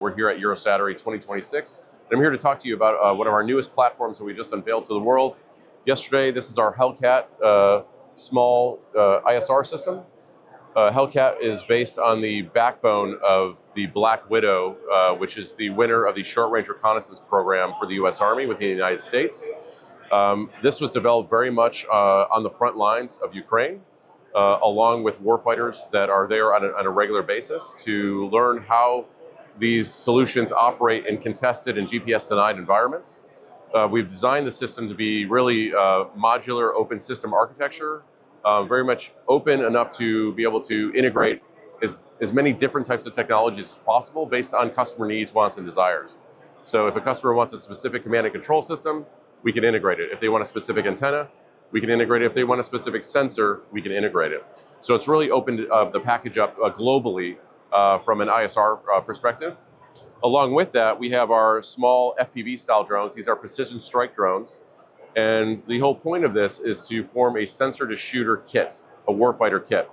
We're here at Eurosatory 2026, and I'm here to talk to you about one of our newest platforms that we just unveiled to the world. Yesterday, this is our Hellcat small ISR system. Hellcat is based on the backbone of the Black Widow, which is the winner of the Short-Range Reconnaissance Program for the U.S. Army within the United States. This was developed very much on the front lines of Ukraine, along with warfighters that are there on a regular basis to learn how these solutions operate in contested and GPS-denied environments. We've designed the system to be really modular open system architecture, very much open enough to be able to integrate as many different types of technologies as possible based on customer needs, wants, and desires. So if a customer wants a specific command and control system, we can integrate it. If they want a specific antenna, we can integrate it. If they want a specific sensor, we can integrate it. So it's really opened the package up globally from an ISR perspective. Along with that, we have our small FPV-style drones. These are precision strike drones. And the whole point of this is to form a sensor-to-shooter kit, a warfighter kit,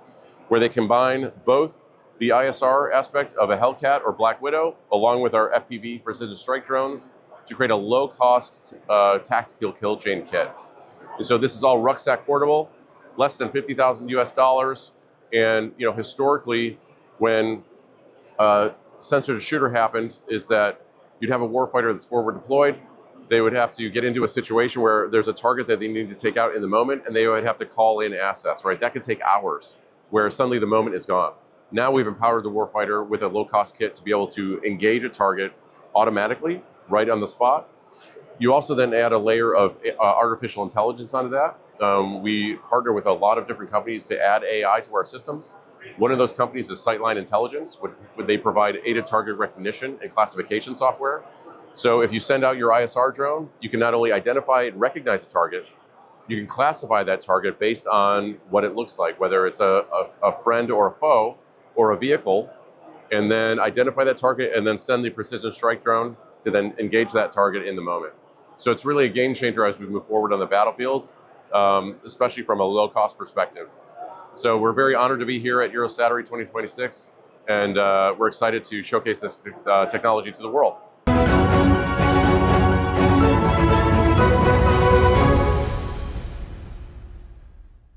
where they combine both the ISR aspect of a Hellcat or Black Widow, along with our FPV precision strike drones, to create a low-cost tactical kill chain kit. And so this is all rucksack portable, less than $50,000 US. And historically, when sensor to shooter happened, is that you'd have a warfighter that's forward deployed. They would have to get into a situation where there's a target that they need to take out in the moment, and they would have to call in assets, right? That could take hours, where suddenly the moment is gone. Now we've empowered the warfighter with a low-cost kit to be able to engage a target automatically, right on the spot. You also then add a layer of artificial intelligence onto that. We partner with a lot of different companies to add AI to our systems. One of those companies is Sightline Intelligence, where they provide aided target recognition and classification software. So if you send out your ISR drone, you can not only identify and recognize a target, you can classify that target based on what it looks like, whether it's a friend or a foe or a vehicle, and then identify that target and then send the precision strike drone to then engage that target in the moment. So it's really a game changer as we move forward on the battlefield, especially from a low-cost perspective. So we're very honored to be here at Eurosatory 2026, and we're excited to showcase this technology to the world.